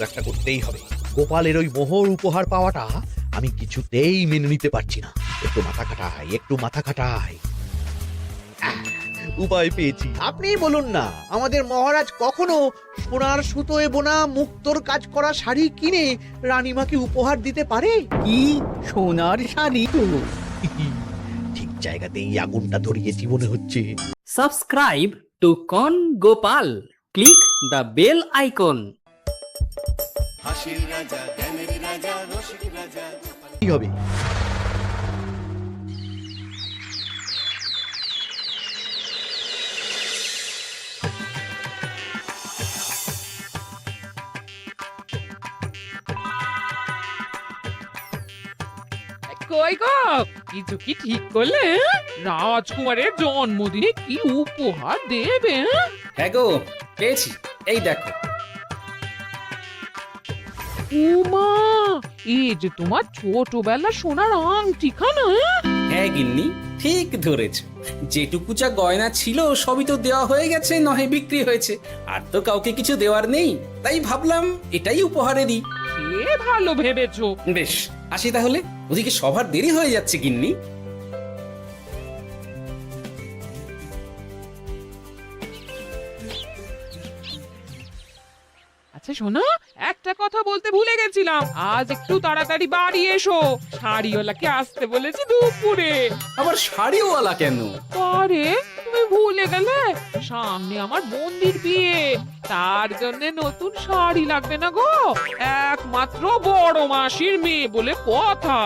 একটা করতেই হবে। গোপালের ওই মোহর উপহার পাওয়াটা আমি কিছুতেই মেনে নিতে পারছি না। একটু মাথা খাটাই, একটু মাথা খাটাই। উপায় পেয়েছি। আপনিই বলুন না, আমাদের মহারাজ কখনো সোনার সুতোয় বোনা মুক্তোর কাজ করা শাড়ি কিনে রানীমাকে উপহার দিতে পারে? কি সোনার শাড়ি তো? ঠিক জায়গাতেই আগুনটা ধরিয়েছি মনে হচ্ছে। Subscribe to Con Gopal. Click the bell icon. কি হবে? কই গো, কিছু কি ঠিক করলে? রাজকুমারের জন্মদিনে কি উপহার দেবে? হ্যাঁ গো, পেয়েছি। এই দেখো। উমা, এই যে তোমার ছোটবেলা সোনার আংটিখানা। হ্যাঁ গিন্নি, ঠিক ধরেছ। যেটুকু যা গয়না ছিল সবই তো দেওয়া হয়ে গেছে, নহে বিক্রি হয়েছে। আর তো কাউকে কিছু দেওয়ার নেই, তাই ভাবলাম এটাই উপহারে দিই। সে ভালো ভেবেছো। বেশ, আসি তাহলে। ওদিকে সবার দেরি হয়ে যাচ্ছে গিন্নি। আচ্ছা শোনো, একটা কথা বলতে ভুলে গেছিলাম। আজ একটু তাড়াতাড়ি বাড়ি এসো, শাড়িওয়ালাকে আসতে বলেছি দুপুরে। আবার শাড়িওয়ালা কেন? আরে তুমি ভুলে গেলে, সামনে আমার বোনদির বিয়ে, তার জন্য নতুন শাড়ি লাগবে না গো। একমাত্র বড় মাসির মেয়ে বলে কথা।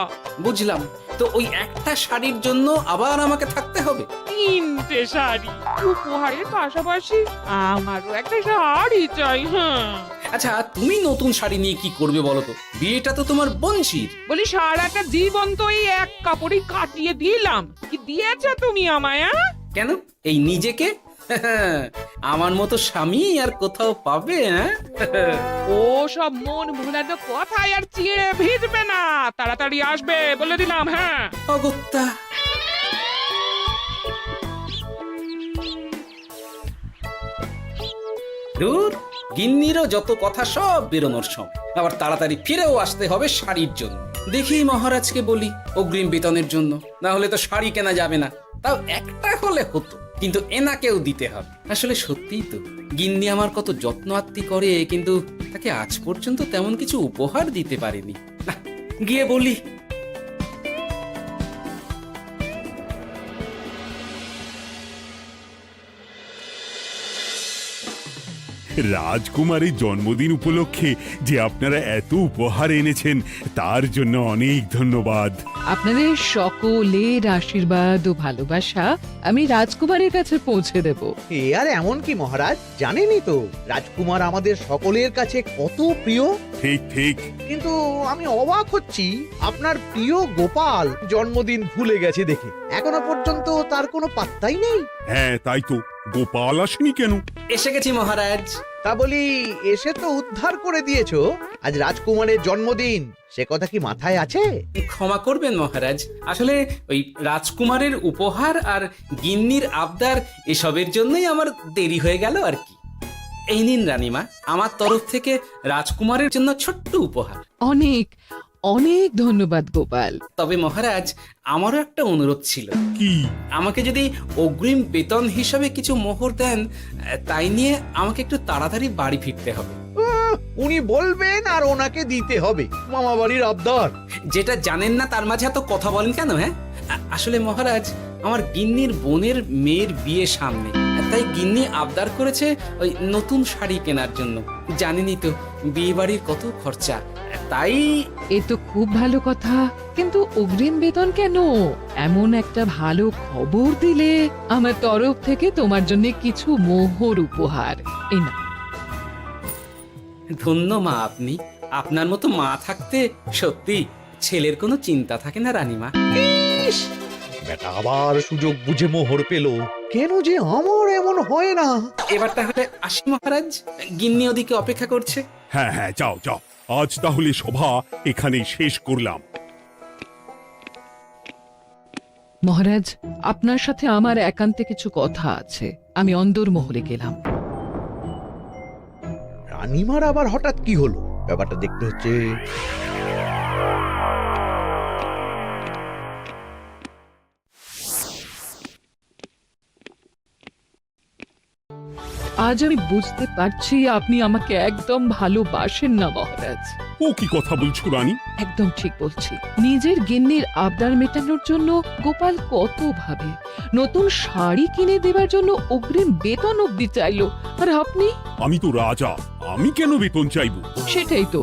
বুঝলাম। তো ওই একটা শাড়ির জন্য আবার আমাকে থাকতে হবে? 3টে শাড়ি উপহারের পাশাপাশি আমারও একটা শাড়ি চাই। হ্যাঁ আচ্ছা, তুমি নতুন শাড়ি নিয়ে কি করবে বলো তো? বিয়েটা তো তোমার বংশীর। বলি, সারাটা জীবন তো এই এক কাপড়ই কাটিয়ে দিলাম, কি দিয়েছো তুমি আমায়? কেন, এই নিজেকে? আমার মতো স্বামী আর কোথাও পাবে? ও সব মন ভুলানো কথায় আর চিড়ে ভিজবে না, তাড়াতাড়ি আসবে বলে দিলাম। হ্যাঁ অগত্যা। দূর, গিন্নিরও যত কথা সব বেরোনোর সময়। আবার তাড়াতাড়ি ফিরেও আসতে হবে শাড়ির জন্য। দেখি মহারাজকে বলি অগ্রিম বেতনের জন্য, না হলে তো শাড়ি কেনা যাবে না। তাও একটা হলে হতো, কিন্তু এনাকেও দিতে হবে। আসলে সত্যিই তো, গিন্নি আমার কত যত্ন আত্তি করে, কিন্তু তাকে আজ পর্যন্ত তেমন কিছু উপহার দিতে পারেনি। না, গিয়ে বলি। রাজকুমারের জন্মদিন উপলক্ষে যে আপনারা এত উপহার এনেছেন তার জন্য অনেক ধন্যবাদ। আপনাদের সকলের আশীর্বাদ ও ভালোবাসা আমি রাজকুমারের কাছে পৌঁছে দেব। এ আর এমন কি মহারাজ, জানেনই তো রাজকুমার আমাদের সকলের কাছে কত প্রিয়। ঠিক ঠিক। কিন্তু আমি অবাক হচ্ছি, আপনার প্রিয় গোপাল জন্মদিন ভুলে গেছে দেখে এখনো পর্যন্ত তার কোনো পাত্তাই নেই। হ্যাঁ তাই তো, গোপাল আসেনি কেন? এসে গেছি মহারাজ। তা বলি, এসে তো উদ্ধার করে দিয়েছো। আজ রাজকুমারের জন্মদিন, সে কথা কি মাথায় আছে? ক্ষমা করবেন মহারাজ, আসলে ওই রাজকুমারের উপহার আর গিন্নির আবদার এসবের জন্যই আমার দেরি হয়ে গেল আর কি। এই নিন রানীমা, আমার তরফ থেকে রাজকুমারের জন্য ছোট্ট উপহার। অনেক অনেক ধন্যবাদ গোপাল। তবে মহারাজ, আমারও একটা অনুরোধ ছিল। কি? আমাকে যদি অগ্রিম বেতন হিসাবে কিছু মোহর দেন, তাই নিয়ে আমাকে একটু তাড়াতাড়ি বাড়ি ফিরতে হবে। উনি বলবেন আর ওনাকে দিতে হবে, মামা বাড়ির আবদার। যেটা জানেন না তার মাঝে এত কথা বলেন কেন? হ্যাঁ, আসলে মহারাজ, আমার গিন্নির বোনের মেয়ের বিয়ে সামনে, তাই গিন্নি আবদার করেছে ওই নতুন শাড়ি কেনার জন্য। জানেনই তো বিয়ে বাড়ির কত খরচা, তাই। এ তো খুব ভালো কথা, কিন্তু অগ্রিম বেতন কেন? এমন একটা ভালো খবর দিলে আমার তরফ থেকে তোমার জন্য কিছু মোহর উপহার। এই না। ধন্য মা আপনি। আপনার মতো মা থাকতে সত্যি ছেলের কোনো চিন্তা থাকে না রানীমা। ইস, বেটা আবার সুযোগ বুঝে মোহর পেল। কেন যে আমার এমন হয় না। এবার তাহলে আসি মহারাজ, গিন্নি ওদিকে অপেক্ষা করছে। হ্যাঁ হ্যাঁ, যাও যাও। আজ তাহলে সভা এখানেই শেষ করলাম। মহারাজ, আপনার সাথে আমার একান্তে কিছু কথা আছে। আমি অন্দর মহলে গেলাম। রানীমার আবার হঠাৎ কি হলো? ব্যাপারটা দেখতে হচ্ছে। আজ আমি বুঝতে পারছি আপনি আমাকে একদম ভালোবাসেন না মহারাজ। ও কি কথা বলছো রানী? একদম ঠিক বলছি। নিজের গিন্নির আবদার মেটানোর জন্য গোপাল কত ভাবে, নতুন শাড়ি কিনে দেওয়ার জন্য অগ্রিম বেতন অব্দি চাইলো, আর আপনি? আমি তো রাজা, আমি কেন বেতন চাইবো? সেটাই তো,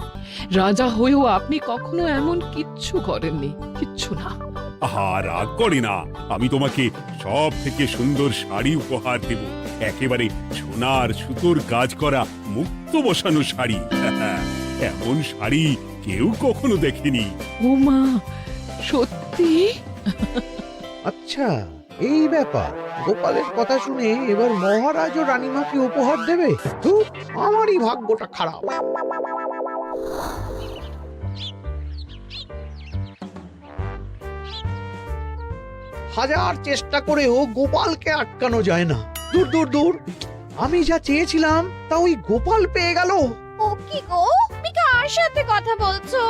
রাজা হয়েও আপনি কখনো এমন কিচ্ছু করেননি, কিচ্ছু না। আহা, রাগ করে না। আমি তোমাকে সব থেকে সুন্দর শাড়ি উপহার দেব, একেবারে সোনার সুতোর কাজ করা মুক্ত বসানো শাড়ি। এমন শাড়ি কেউ কখনো দেখেনি। ও মা, সত্যি? আচ্ছা, এই ব্যাপার। গোপালের কথা শুনে এবার মহারাজ ও রানীমাকে উপহার দেবে? ধুর, আমারই ভাগ্যটা খারাপ। হাজার চেষ্টা করেও গোপালকে আটকানো যায় না। দূর দূর দূর, আমি যা চেয়েছিলাম তা ওই গোপাল পেয়ে গেল। ও কি গো, তুমি কার সাথে কথা বলছো?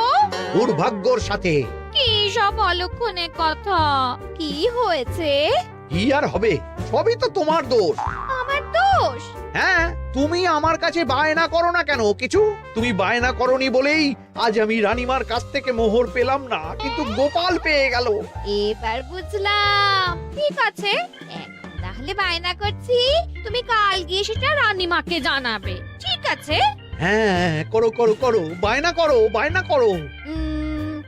দুর্ভাগ্যর সাথে। কি সব অলক্ষণে কথা? কি হয়েছে? কি আর হবে, সবই তো তোমার দোষ। আমার দোষ? হ্যাঁ, তুমি আমার কাছে বায়না করো না কেন কিছু? তুমি বায়না করনি বলেই আজ আমি রানীমার কাছ থেকে মোহর পেলাম না, কিন্তু গোপাল পেয়ে গেল। এবার বুঝলাম। ঠিক আছে, এখন তাহলে বায়না করছি, তুমি কাল গিয়ে সেটা রানীমাকে জানাবে, ঠিক আছে? হ্যাঁ, করো করো করো, বায়না করো, বায়না করো।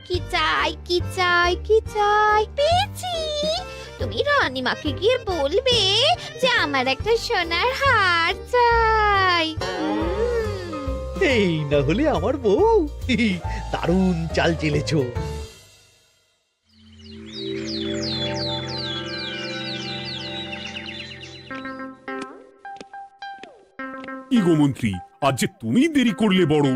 কি চাই, কি চাই, কি চাই? পেয়েছি। তুমি রানীমাকে গিয়ে বলবে যে আমার একটা সোনার হার চাই। এই না হলে আমার বউ। দারুণ চাল চেলেছো। কি গো মন্ত্রী, আজ যে তুমি দেরি করলে বড়।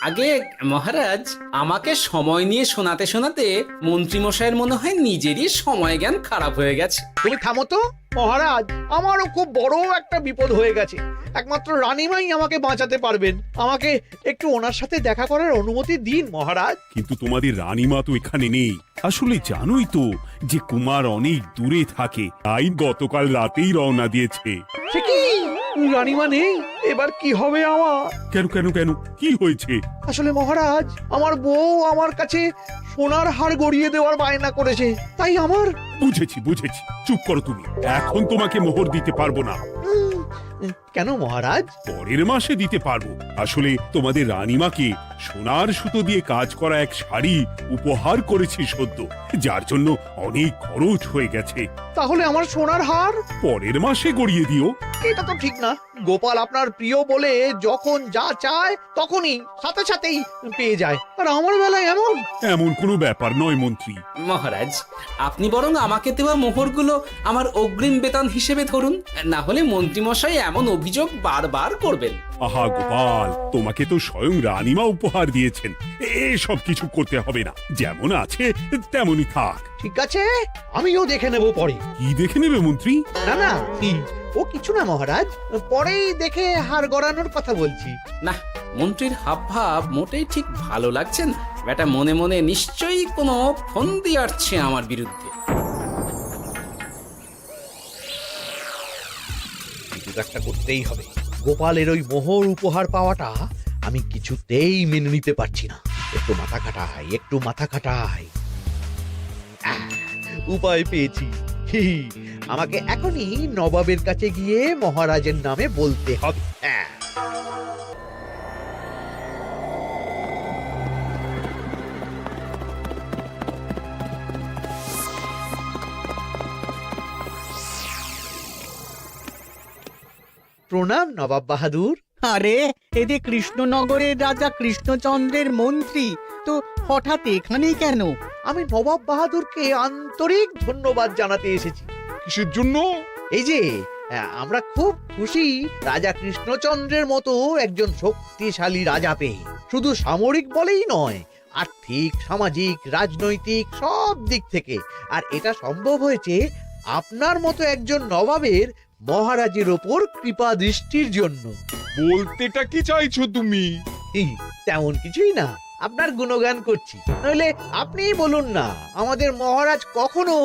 আগে মহারাজ, আমাকে সময় নিয়ে শোনাতে শোনাতে মন্ত্রী মশাইয়ের মনে হয় নিজেরই সময় জ্ঞান খারাপ হয়ে গেছে। তুমি থামো তো মহারাজ, আমারও খুব বড় একটা বিপদ হয়ে গেছে। একমাত্র রানীমাই আমাকে বাঁচাতে পারবেন। আমাকে একটু ওনার সাথে দেখা করার অনুমতি দিন মহারাজ। কিন্তু তোমাদের রানীমা তো এখানে নেই। আসলে জানোই তো যে কুমার অনেক দূরে থাকে, তাই গতকাল রাতেই রওনা দিয়েছে। সে কি, রানীমা নেই? এবার কি হবে আমার? কেন কেন কেন, কি হয়েছে? আসলে মহারাজ, আমার বউ আমার কাছে সোনার হার গড়িয়ে দেওয়ার বায়না করেছে, তাই আমার। বুঝেছি বুঝেছি, চুপ করো তুমি। এখন তোমাকে মোহর দিতে পারবো না। কেন মহারাজ? পরের মাসে দিতে পারবো। আসলে তোমাদের রানীমাকে সোনার সুতো দিয়ে কাজ করা এক শাড়ি উপহার করেছি সদ্য, যার জন্য অনেক খরচ হয়ে গেছে। তাহলে আমার সোনার হার পরের মাসে গড়িয়ে দিও। এটা তো ঠিক না। গোপাল আপনার প্রিয় বলে যখন যা চায় তখনই সাথে সাথেই পেয়ে যায়, আর আমার বেলায় এমন। এমন কোনো ব্যাপার নয় মন্ত্রী। মহারাজ, আপনি বরং আমাকে দেওয়া মোহরগুলো আমার অগ্রিম বেতন হিসেবে ধরুন, না হলে মন্ত্রী মশাই এমন অভিযোগ বারবার করবেন। আহা গোপাল, তোমাকে তো স্বয়ং রানীমা উপহার দিয়েছেন, এসব কিছু করতে হবে না। যেমন আছে তেমনই থাক। ঠিক আছে, আমিও দেখে নেব পরে। কি দেখে নেবে মন্ত্রী? না না, ও কিছু না মহারাজ, পরেই দেখে হার গড়ানোর কথা বলছি। না, মন্ত্রীর হাবভাব মোটেই ঠিক ভালো লাগছে না। বেটা মনে মনে নিশ্চয়ই কোনো ফন্দি আটছে আমার বিরুদ্ধে। কিছু একটা করতেই হবে। গোপালের ওই মোহর উপহার পাওয়াটা আমি কিছুতেই মেনে নিতে পারছি না। একটু মাথা খাটাই, একটু মাথা খাটাই। উপায় পেয়েছি। আমাকে এখনই নবাবের কাছে গিয়ে মহারাজের নামে বলতে হবে। প্রণাম নবাব বাহাদুর। আরে, এতে কৃষ্ণনগরের রাজা কৃষ্ণচন্দ্রের মন্ত্রী তো হঠাৎ এখানেই কেন? আমি নবাব বাহাদুরকে আন্তরিক ধন্যবাদ জানাতে এসেছি। কিসের জন্য? এই যে আমরা খুব খুশি রাজা কৃষ্ণচন্দ্রের মতো একজন শক্তিশালী রাজা পেয়ে। শুধু সামরিক বলেই নয়, আর্থিক, সামাজিক, রাজনৈতিক সব দিক থেকে। আর এটা সম্ভব হয়েছে আপনার মতো একজন নবাবের মহারাজের ওপর কৃপা দৃষ্টির জন্য। বলতেটা কি চাইছো তুমি? তেমন কিছুই না, আপনার গুণগান করছি। নইলে আপনিই বলুন না, আমাদের মহারাজ কখনো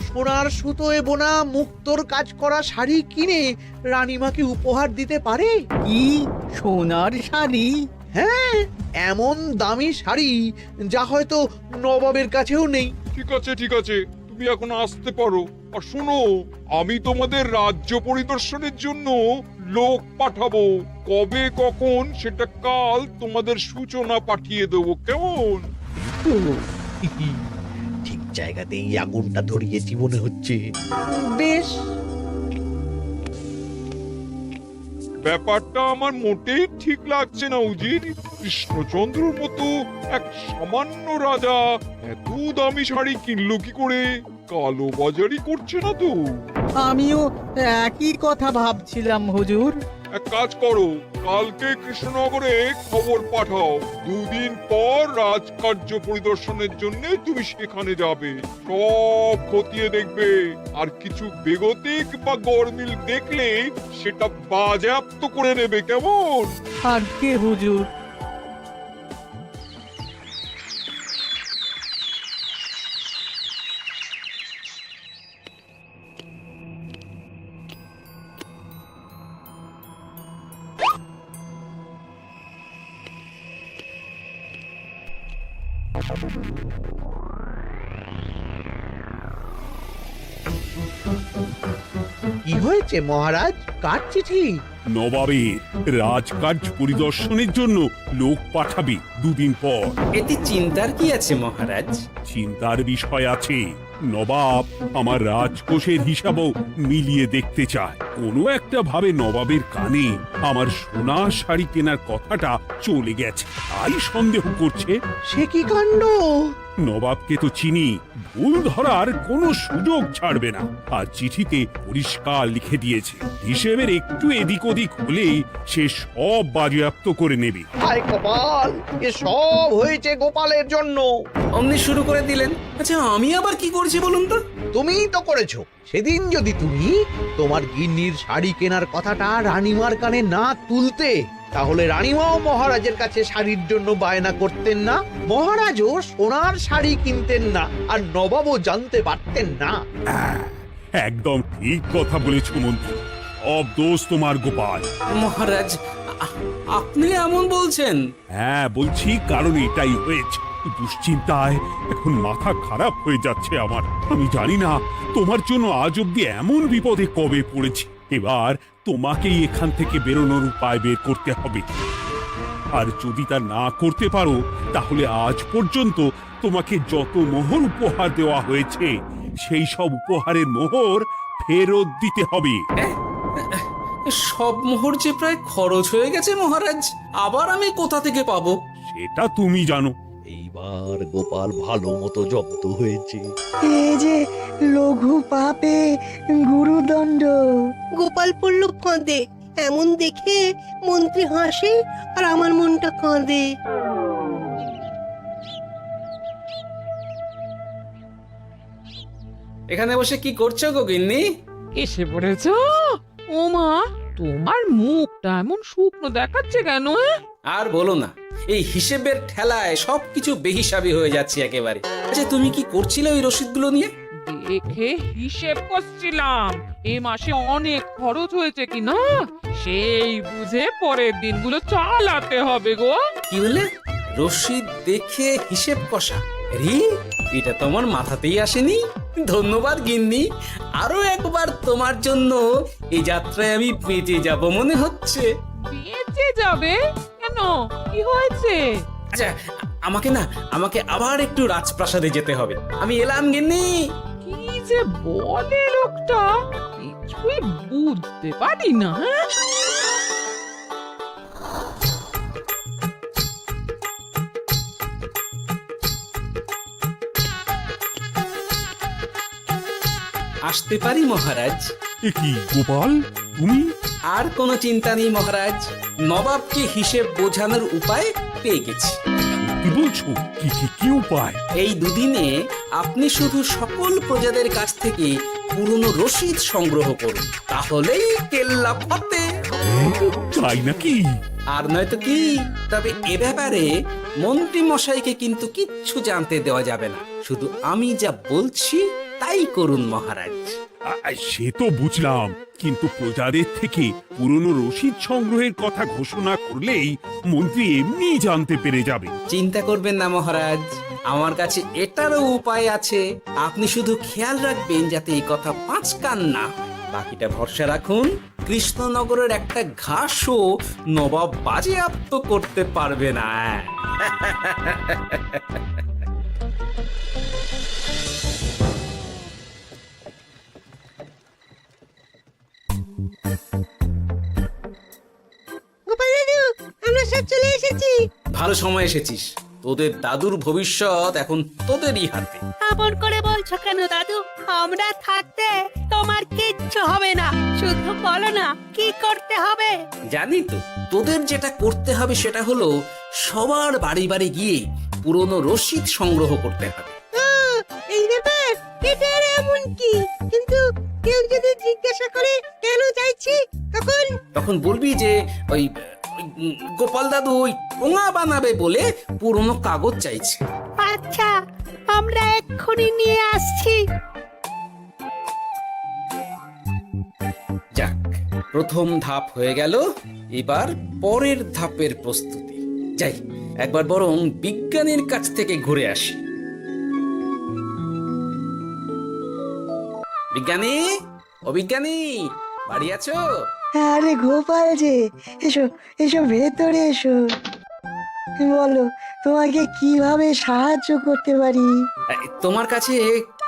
সোনার সুতোয় বোনা মুক্তোর কাজ করা শাড়ি কিনে রানীমাকে উপহার দিতে পারে? কি সোনার শাড়ি? হ্যাঁ, এমন দামি শাড়ি যা হয়তো নবাবের কাছেও নেই। ঠিক আছে ঠিক আছে, তুমি এখন আসতে পারো। আর শোনো, আমি তোমাদের রাজ্য পরিদর্শনের জন্য লোক পাঠাবো। কবে কখন সেটা কাল তোমাদের সূচনা পাঠিয়ে দেবো, কেমন? তো, ঠিক জায়গাতেই আগুনটা ধরিয়েছি মনে হচ্ছে। বেশ, ব্যাপারটা আমার মোটেই ঠিক লাগছে না উজির। কৃষ্ণচন্দ্রর মতো এক সামান্য রাজা এত দামি শাড়ি কিনলো কি করে? কালো বাজারি করছে না তো? আমিও একই কথা ভাবছিলাম হুজুর। এক কাজ করো, কালকে কৃষ্ণনগরে খবর পাঠাও। 2 দিন পর রাজকার্য পরিদর্শনের জন্য তুমি সেখানে যাবে। সব খতিয়ে দেখবে, আর কিছু বেগতিক বা গরমিল দেখলে সেটা বাজেয়াপ্ত করে নেবে, কেমন? আজ্ঞে হুজুর। কি হয়েছে মহারাজ? কার চিঠি? নবাবের রাজকার্য পরিদর্শনের জন্য লোক পাঠাবে 2 দিন পর। এতে চিন্তার কি আছে মহারাজ? চিন্তার বিষয় আছে। নবাব আমার রাজকোষের হিসাবও মিলিয়ে দেখতে চায়। কোনো একটা ভাবে নবাবের কানে আমার সোনা শাড়ি কেনার কথাটা চলে গেছে, তাই সন্দেহ করছে। সে কি কাণ্ড! নবাবকে তো চিনি, ভুল ধরার কোনো সুযোগ ছাড়বে না। আর চিঠিতে পরিষ্কার লিখে দিয়েছে, হিসেবের একটু এদিক ওদিক হলেই সে সব বাজেয়াপ্ত করে নেবে। হায় কপাল, এ সব হয়েছে গোপালের জন্য। অমনি শুরু করে দিলেন। আচ্ছা, আমি আবার কি করছি বলুন তো? তুমিই তো করেছো। সেদিন যদি তুমি তোমার গিন্নির শাড়ি কেনার কথাটা রানীমার কানে না তুলতে, তাহলে রানীমাও মহারাজের কাছে শাড়ির জন্য বায়না করতেন না, মহারাজও সোনার শাড়ি কিনতেন না, আর নবাবও জানতে পারতেন না। একদম ঠিক কথা বলেছ মন্ত্রী, সব দোষ তোমার গোপাল। মহারাজ, আপনি এমন বলছেন? হ্যাঁ বলছি, কারণ এটাই হয়েছে। দুশ্চিন্তায় এখন মাথা খারাপ হয়ে যাচ্ছে আমার। আমি জানি না তোমার জন্য আজ অব্দি এমন বিপদে কবে পড়েছি। এবার তোমাকেই এখান থেকে বেরোনোর উপায় বের করতে হবে। আর যদি তা না করতে পারো, তাহলে আজ পর্যন্ত তোমাকে যত মোহর উপহার দেওয়া হয়েছে সেই সব উপহারের মোহর ফেরত দিতে হবে। সব মোহর যে প্রায় খরচ হয়ে গেছে মহারাজ, আবার আমি কোথা থেকে পাবো? সেটা তুমি জানো। এইবার গোপাল ভালো মতো জব্দ হয়েছে। এ যে লঘু পাপে গুরুদণ্ড। গোপাল পড়ল কাঁদে। এমন দেখে মন্ত্রী হাসে আর আমার মনটা কাঁদে। এখানে বসে কি করছো গো গিন্নি? এসে পড়েছো? ও মা, তোমার মুখটা এমন শুকনো দেখাচ্ছে কেন? আর বলো না, এই হিসেবের ঠেলায় সবকিছু বেহিসাবি হয়ে যাচ্ছে একেবারে। আচ্ছা, তুমি কি করছিলে ওই রসিদগুলো নিয়ে? দেখে হিসেব করছিলাম এ মাসে অনেক খরচ হয়েছে কিনা, সেই বুঝে পরের দিনগুলো চালাতে হবে গো। কি বলে? রসিদ দেখে হিসেব কষা? রি, এটা তোমার মাথাতেই আসেনি। ধন্যবাদ গিন্নি, আরো একবার তোমার জন্য এই যাত্রায় আমি বেঁচে যাব মনে হচ্ছে। বেঁচে যাবে কেন? কি হয়েছে? আচ্ছা, আমাকে আবার একটু রাজপ্রাসাদে যেতে হবে। আমি এলাম গিন্নি। কি যে বলে লোকটা, কিছুই বুঝতে পারি না। আসতে পারি মহারাজ? এ কি গোপাল, তুমি? আর কোনো চিন্তা নেই মহারাজ, নবাবকে হিসেব বোঝানোর উপায় পেয়ে গেছি। কি বলছো? কি কি কি উপায়? এই দুদিনে আপনি শুধু সকল প্রজাদের কাছ থেকে পুরনো রসিদ সংগ্রহ করুন, তাহলেই কেল্লা ফতে। তাই নাকি? আর নয়তো কি? তবে এ ব্যাপারে মন্ত্রী মশাইকে কিন্তু কিচ্ছু জানতে দেওয়া যাবে না। শুধু আমি যা বলছি তাই করুন মহারাজ। সে তো বুঝলাম, কিন্তু প্রজাদের থেকে পুরনো রসিদ সংগ্রহের কথা ঘোষণা করলেই মন্ত্রী এমনি জানতে পেরে যাবে। চিন্তা করবেন না মহারাজ, আমার কাছে এটারও উপায় আছে। আপনি শুধু খেয়াল রাখবেন যাতে এই কথা 5 কান না। বাকিটা ভরসা রাখুন, কৃষ্ণনগরের একটা ঘাসও নবাব বাজেয়াপ্ত করতে পারবে না। গোপাল দাদু, আমরা সব চলে এসেছি। ভালো সময় এসেছিস। তোদের দাদুর ভবিষ্যৎ এখন তোদেরই হাতে। আবার করে বলছো কেন দাদু? আমরা থাকতে তোমার কিচ্ছু হবে না। শুধু বলো না কি করতে হবে। জানি তো, তোদের যেটা করতে হবে সেটা হলো সবার বাড়ি বাড়ি গিয়ে পুরনো রসিদ সংগ্রহ করতে হবে। এই ব্যাপার, এটা আর এমন কি? কিন্তু কেউ যদি জিজ্ঞাসা করে কেন চাইছি, তখন বলবি যে ওই গোপাল দাদু ওই টোঙা বানাবে বলে পুরনো কাগজ চাইছে। আচ্ছা, আমরা এক্ষুনি নিয়ে আসছি। যাক, প্রথম ধাপ হয়ে গেল। এবার পরের ধাপের প্রস্তুতি। যাই, একবার বরং বিজ্ঞানীর কাছ থেকে ঘুরে আসি। বিজ্ঞানী, ও বিজ্ঞানী, বাড়ি আছো? আরে গোপাল যে, এসো এসো, ভেতরে এসো। বলো, তোমাকে কিভাবে সাহায্য করতে পারি? তোমার কাছে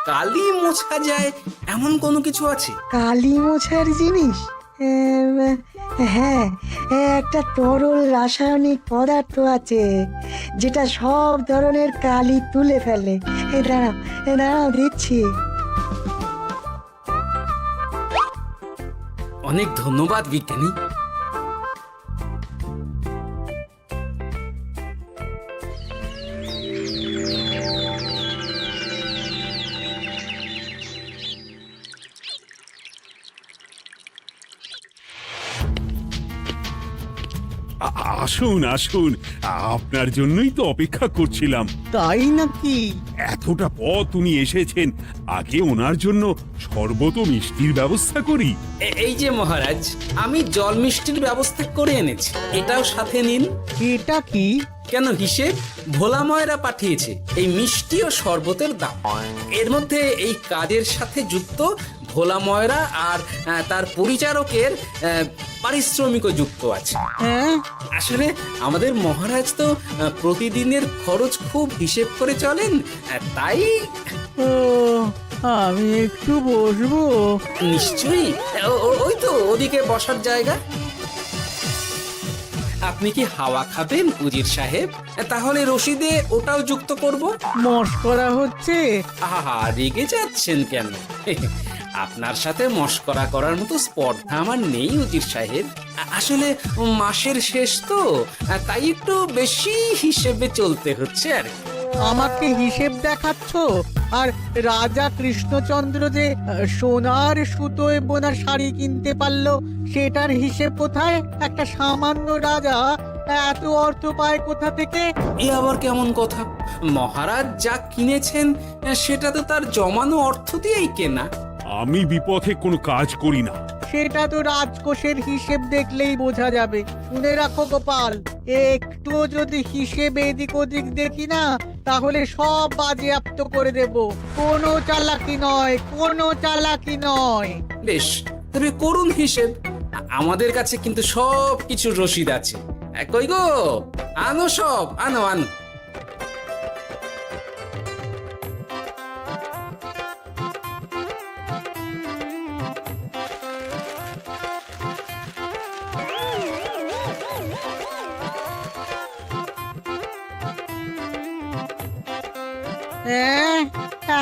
কালি মোছা যায় এমন কোনো কিছু আছে? কালি মোছার জিনিস? হ্যাঁ, একটা তরল রাসায়নিক পদার্থ আছে যেটা সব ধরনের কালি তুলে ফেলে। দাঁড়াও দিচ্ছি। অনেক ধন্যবাদ বিজ্ঞানী। আসুন আসুন, আপনার জন্যই তো অপেক্ষা করছিলাম। তাই নাকি? এতটা পথ উনি এসেছেন, আগে ওনার জন্য শরবত ও মিষ্টির ব্যবস্থা করি। এই যে মহারাজ, আমি জল মিষ্টির ব্যবস্থা করে এনেছি, এটাও সাথে নিন। এটা কি? কেন, হিসেব ভোলা ময়রা পাঠিয়েছে এই মিষ্টি ও শরবতের দাম। এর মধ্যে এই কাজের সাথে যুক্ত ভোলা ময়রা আর তার পরিচারকের পারিশ্রমিকও যুক্ত আছে। হ্যাঁ, আসলে আমাদের মহারাজ তো প্রতিদিনের খরচ খুব হিসেব করে চলেন, তাই। ও, আমি একটু বসবো? নিশ্চয়ই, ওই তো ওদিকে বসার জায়গা। আপনি কি হাওয়া খাবেন উজির সাহেব? তাহলে রশিদে ওটাও যুক্ত করব। মশকরা হচ্ছে? আহা, রেগে যাচ্ছেন কেন? আপনার সাথে মশকরা করার মতো স্পর্ধা আমার নেই উজির সাহেব। আসলে মাসের শেষ তো, তাই একটু বেশি হিসেবে চলতে হচ্ছে আর কি। আমাকে হিসেব দেখাচ্ছ? আর রাজা কৃষ্ণচন্দ্র যে সোনার সুতোয় বোনা শাড়ি কিনতে পারলো, সেটার হিসেব কোথায়? একটা সামান্য রাজা এত অর্থ পায় কোথা থেকে? এ আবার কেমন কথা? মহারাজ যা কিনেছেন সেটা তো তার জমানো অর্থ দিয়েই কেনা। আমি বিপথে কোনো কাজ করি না। সেটা তো রাজকোষের হিসেব দেখলেই বোঝা যাবে। শুনে রাখো গোপাল, একটুও যদি হিসেব এদিক ওদিক দেখি না, তাহলে সব বাজেয়াপ্ত করে দেব। কোনো চালাকি নয়, কোনো চালাকি নয়। বেশ, তবে করুন হিসেব। আমাদের কাছে কিন্তু সব কিছুর রসিদ আছে। কই গো, আনো সব, আনো আনো।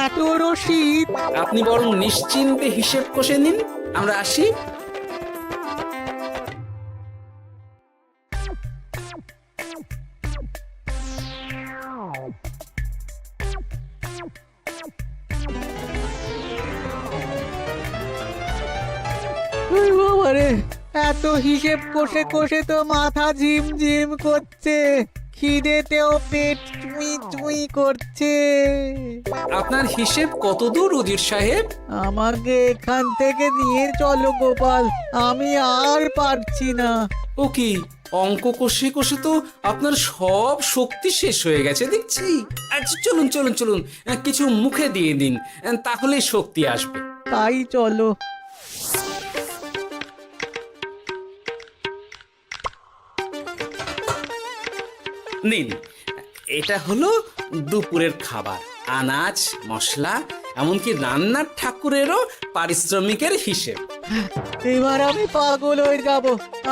এত রসিদ? আপনি বরং নিশ্চিন্তে হিসেব কষে নিন, আমরা আসি। বাবারে, এত হিসেব কষে কষে তো মাথা ঝিমঝিম করছে, খিদেতেও পেট চুই চুই করছে। আপনার হিসেব কত দূর উজির সাহেব? আমাকে এখান থেকে নিয়ে চলো গোপাল, আমি আর পারছি না। ও কি, অঙ্ক কষে কষে তো আপনার সব শক্তি শেষ হয়ে গেছে দেখছি। আচ্ছা চলুন চলুন চলুন, কিছু মুখে দিয়ে দিন, তাহলে শক্তি আসবে। তাই চলো। নিন, এটা হলো দুপুরের খাবার, আনাজ মশলা এমনকি রান্নার ঠাকুরেরও পারিশ্রমিকের হিসেব। এবার আমি পাগল হয়ে যাব,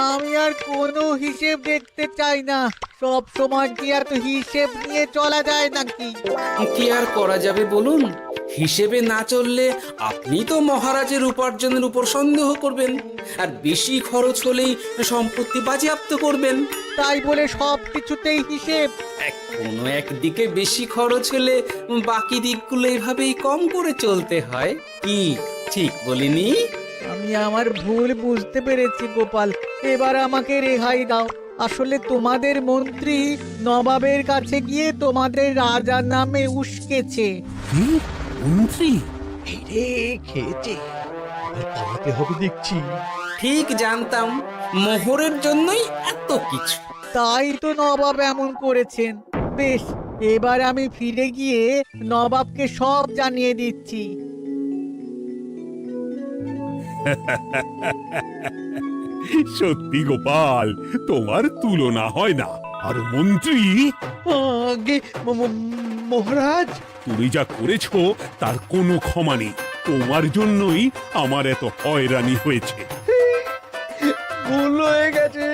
আমি আর কোনো হিসেব দেখতে চাই না। সব সময় কি আর তো হিসেব নিয়ে চলা যায় নাকি? কি আর করা যাবে বলুন? হিসেবে না চললে আপনি তো মহারাজের উপার্জনের উপর সন্দেহ করবেন, আর বেশি খরচ হলেই সম্পত্তি বাজেয়াপ্ত করবেন। তাই বলে সব কিছুতেই হিসেব? কোনো একদিকে বেশি খরচ হলে বাকি দিকগুলো এভাবেই কম করে চলতে হয়। কি ঠিক বলিনি? আমি আমার ভুল বুঝতে পেরেছি গোপাল, এবার আমাকে রেহাই দাও। আসলে তোমাদের মন্ত্রী নবাবের কাছে গিয়ে তোমাদের রাজার নামে উস্কেছে। মন্ত্রী? এই রে, খেয়েছে, এবার পালাতে হবে দেখছি। ঠিক জানতাম, মোহরের জন্যই এত কিছু। তাই তো নবাব এমন করেছেন। বেশ, এবার আমি ফিরে গিয়ে নবাবকে সব জানিয়ে দিচ্ছি। সত্যি গোপাল, তোমার তুলনা হয় না। আর মন্ত্রী, আগে মহারাজ, তুমি যা করেছো তার কোনো ক্ষমা নেই। তোমার জন্যই আমার এত হয়রানি হয়েছে। ভুল হয়ে গেছে,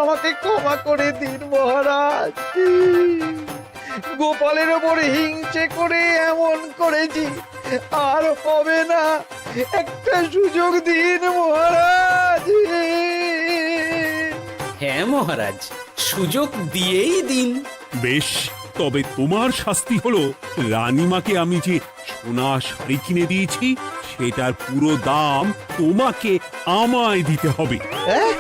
আমাকে ক্ষমা করে দিন মহারাজ। গোপালের ওপর হিংসে করে এমন করেছি, আর হবে না। একটা সুযোগ দিন মহারাজ। হ্যাঁ মহারাজ, সুযোগ দিয়েই দিন। বেশ, তবে তোমার শাস্তি হলো রানীমাকে আমি যে সোনা শাড়ি কিনে দিয়েছি সেটার পুরো দাম তোমাকে আমায় দিতে হবে। হ্যাঁ?